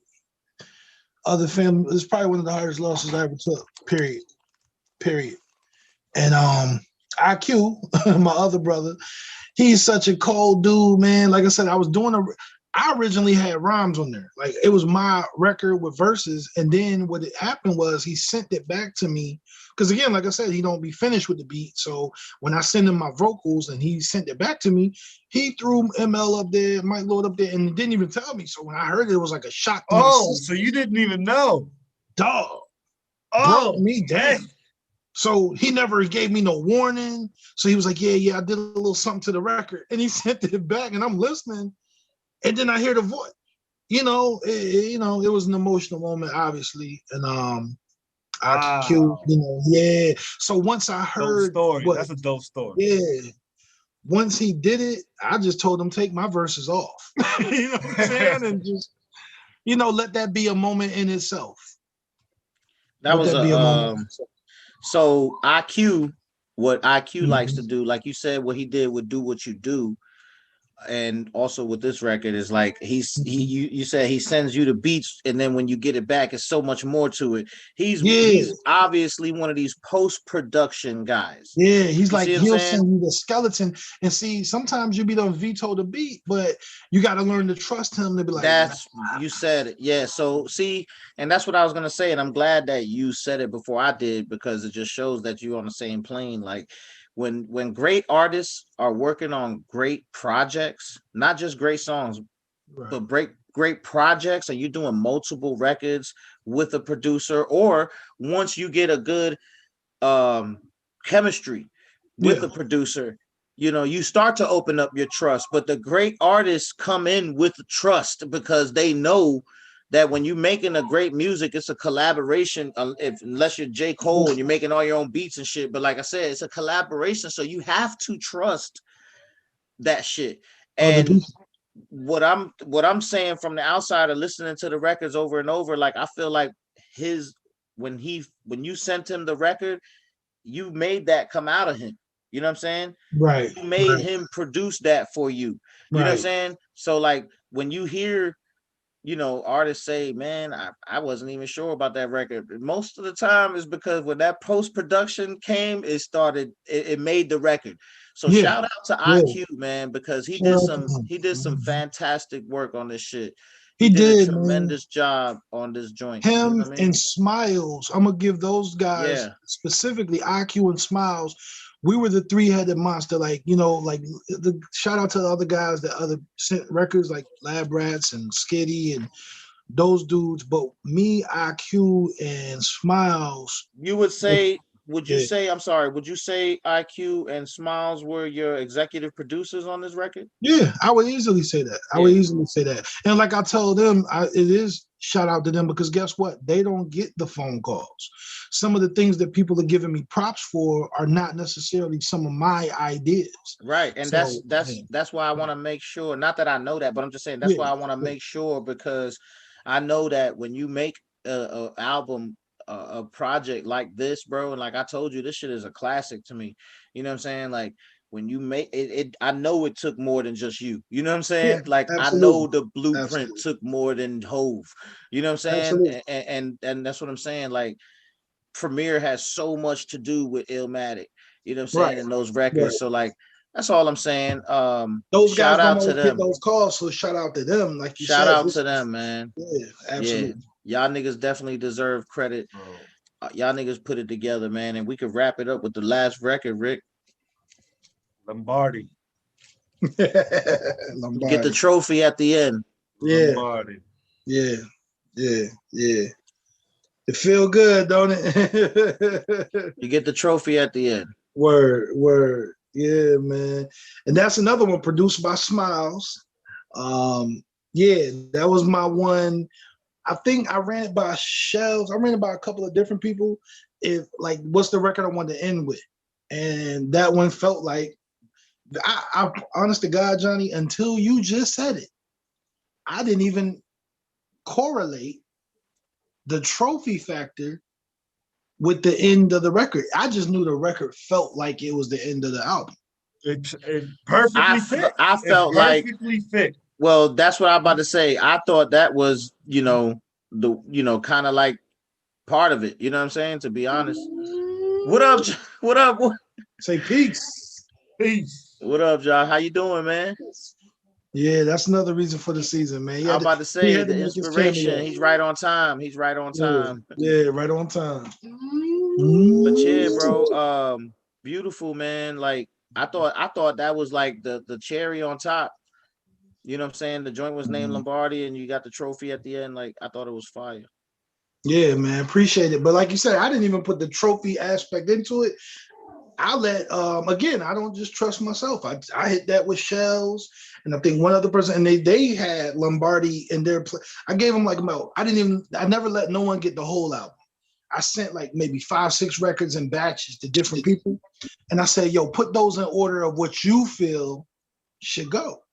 other family, it's probably one of the hardest losses I ever took. Period. And IQ, my other brother, he's such a cold dude, man. Like I said, I originally had rhymes on there. Like it was my record with verses. And then what it happened was he sent it back to me. Because again, like I said, he don't be finished with the beat. So when I send him my vocals and he sent it back to me, he threw ML up there, Mike Lord up there, and didn't even tell me. So when I heard it, it was like a shock to my Oh, system. so you didn't even know? Dog. Oh, Broke me down. man. So he never gave me no warning. So he was like, yeah, I did a little something to the record. And he sent it back and I'm listening. And then I hear the voice. It was an emotional moment, obviously. And Wow. yeah. So once I Dope heard story. That's a dope story. yeah. Once he did it, I just told him take my verses off. You know what I'm saying? And just, let that be a moment in itself. That was be a moment in itself. so IQ, what IQ likes to Mhm. do, like you said, what he did with Do What You Do, and also with this record is like you said he sends you the beats, and then when you get it back, it's so much more to it. He's obviously one of these post-production guys. Yeah, he's like, he'll saying? send you the skeleton. And see, sometimes you be done veto the beat, but you got to learn to trust him to be like, That's you said it. Yeah. So see, and that's what I was gonna say. And I'm glad that you said it before I did, because it just shows that you're on the same plane. Like when great artists are working on great projects, not just great songs, right. but great projects, and you're doing multiple records with a producer, or once you get a good chemistry with a producer, you start to open up your trust. But the great artists come in with trust because they know that when you're making a great music, it's a collaboration. Unless you're J. Cole and you're making all your own beats and shit, but like I said, it's a collaboration, so you have to trust that shit. And what I'm saying from the outside of listening to the records over and over, like I feel like when you sent him the record, you made that come out of him. You know what I'm saying? Right. You made him produce that for you. You know what I'm Right. saying? So like when you hear, artists say, man, I wasn't even sure about that record. Most of the time is because when that post-production came, it made the record. So shout out to IQ, man, because he did some fantastic work on this shit. He did a tremendous job on this joint. Him You know what I mean? and Smiles, I'm gonna give those guys specifically IQ and Smiles. We were the three-headed monster. Like the shout out to the other guys that other sent records like Lab Rats and Skitty and those dudes. But me, IQ, and Smiles. You would say. Would you say, I'm sorry, would you say IQ and Smiles were your executive producers on this record? Yeah, I would easily say that. I would easily say that. And like I told them, it is shout out to them, because guess what? They don't get the phone calls. Some of the things that people are giving me props for are not necessarily some of my ideas. Right. And that's why I want to make sure, not that I know that, but I'm just saying that's why I want to make sure, because I know that when you make a album, a project like this, bro, and like I told you, this shit is a classic to me. You know what I'm saying? Like when you make it, I know it took more than just you. You know what I'm saying? Like absolutely. I know the blueprint took more than Hove. You know what I'm saying? And that's what I'm saying. Like Premier has so much to do with Illmatic. You know what I'm saying? In those records. So like That's all I'm saying. Those guys Shout don't out to always get them. those calls, so shout out to them. Like you Shout said, out to them, man. Yeah, absolutely. Yeah, y'all niggas definitely deserve credit. Y'all niggas put it together, man, and we could wrap it up with the last record, Rick. Lombardi. Lombardi. Get the trophy at the end. Yeah. Lombardi. Yeah. It feel good, don't it? You get the trophy at the end. Word. Yeah, man. And that's another one produced by Smiles. Yeah, that was my one. I think I ran it by Shells. I ran it by a couple of different people. If like, what's the record I wanted to end with? And that one felt like, I honest to God, Johnny, until you just said it, I didn't even correlate the trophy factor with the end of the record. I just knew the record felt like it was the end of the album. It perfectly fit. I felt like perfectly fit. Well, that's what I'm about to say. I thought that was, kind of like part of it. You know what I'm saying? To be honest. What up? What up? Say peace. Peace. What up, John? How you doing, man? Yeah, that's another reason for the season, man. I'm about to say the inspiration. He's right on time. He's right on time. Yeah, right on time. But yeah, bro. Beautiful, man. Like I thought that was like the cherry on top. You know what I'm saying? The joint was named Lombardi, and you got the trophy at the end. Like I thought it was fire. Yeah, man, appreciate it. But like you said, I didn't even put the trophy aspect into it. I let again, I don't just trust myself. I hit that with Shells, and I think one other person, and they had Lombardi in their play. I gave them like about, I never let no one get the whole album. I sent like maybe 5-6 records in batches to different people. And I said, yo, put those in order of what you feel should go.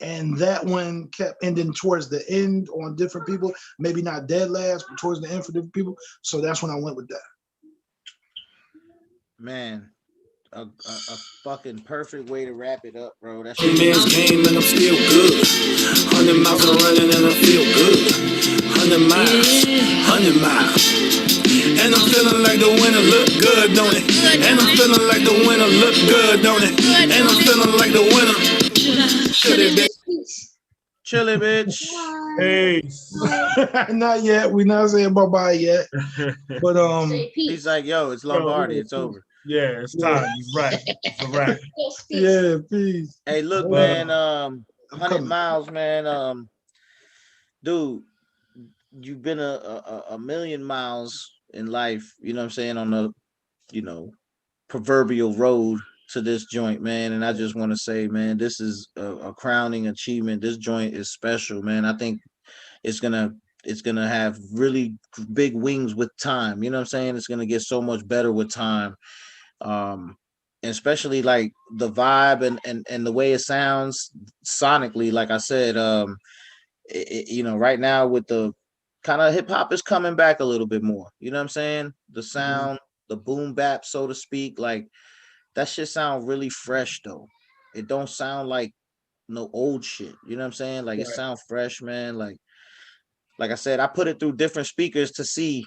And that one kept ending towards the end on different people, maybe not dead last, but towards the end for different people. So that's when I went with that. Man, a fucking perfect way to wrap it up, bro. That's man's game and I'm still good. 100 miles of running and I feel good. 100 miles. And I'm feeling like the winner look good, don't it? And I'm feeling like the winner look good, don't it? And I'm feeling like the winner. Chilly, bitch. Peace. Not yet. We're not saying bye-bye yet. But he's like, yo, it's Lombardi. It's over. Yeah, it's time. You're right. It's a wrap. Yeah, peace. Hey, look, man. 100 miles, man. Dude, you've been a million miles in life. You know what I'm saying, on the proverbial road to this joint, man. And I just want to say, man, this is a crowning achievement. This joint is special, man. I think it's gonna have really big wings with time. You know what I'm saying? It's gonna get so much better with time. And especially like the vibe and the way it sounds sonically. Like I said, right now with the kind of hip hop is coming back a little bit more. You know what I'm saying? The sound, the boom bap, so to speak, like that shit sound really fresh though. It don't sound like no old shit. You know what I'm saying? Like it sound fresh, man. Like I said, I put it through different speakers to see.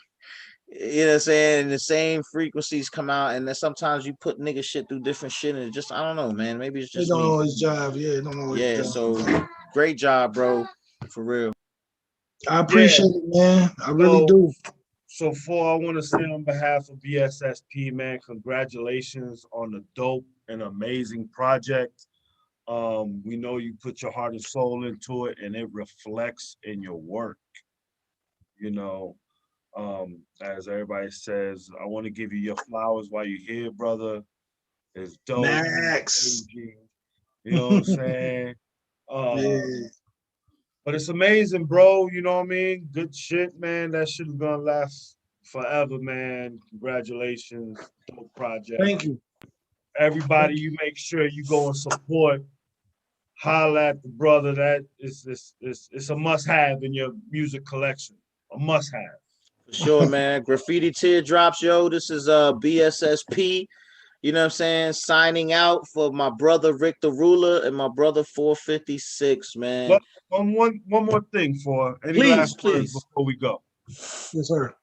You know what I'm saying? And the same frequencies come out, and then sometimes you put nigga shit through different shit, and it just, I don't know, man. Maybe it's just it don't always jive. Yeah, it don't always jive. So great job, bro. For real. I appreciate it, man. I really do. So I want to say on behalf of BSSP, man, congratulations on the dope and amazing project. We know you put your heart and soul into it, and it reflects in your work. As everybody says, I want to give you your flowers while you're here, brother. It's dope. Max. You know what I'm saying? Yeah. But it's amazing, bro. You know what I mean? Good shit, man. That shit is gonna last forever, man. Congratulations. Dope project. Thank you. Everybody, you make sure you go and support. Holla at the brother. That it's a must-have in your music collection. A must-have. For sure, man. Graffiti Teardrops, yo. This is BSSP. You know what I'm saying? Signing out for my brother Rick the Ruler and my brother 456, man. But one more thing for any last words before we go. Yes, sir.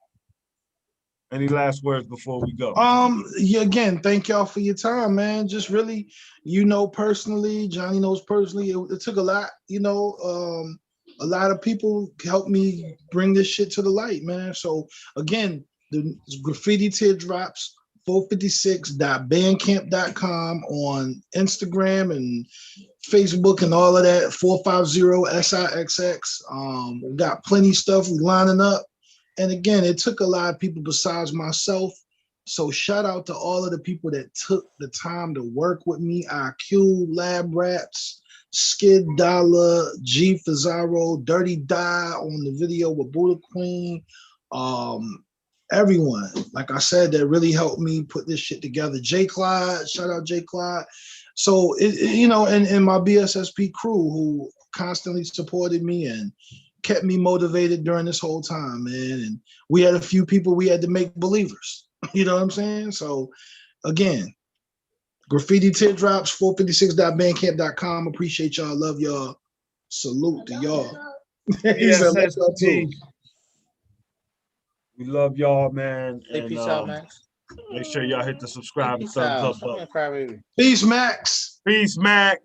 Any last words before we go? Yeah, again, thank y'all for your time, man. Just really, personally, Johnny knows personally, it took a lot, a lot of people helped me bring this shit to the light, man. So again, the Graffiti Teardrops 456.bandcamp.com on Instagram and Facebook and all of that, 450SIXX. We got plenty stuff we lining up. And again, it took a lot of people besides myself. So shout out to all of the people that took the time to work with me. IQ, Lab Rats, Skid Dollar, G Fazaro, Dirty Die on the video with Buddha Queen. Everyone, like I said, that really helped me put this shit together. J Clyde, shout out J Clyde. So, and my BSSP crew who constantly supported me and kept me motivated during this whole time, man. And we had a few people we had to make believers. You know what I'm saying? So again, Graffiti Teardrops, 456.bandcamp.com. Appreciate y'all. Love y'all. Salute to y'all. BSSP. We love y'all, man. Hey, peace out, Max. Make sure y'all hit the subscribe and thumbs up button. Peace, Max. Peace, Max.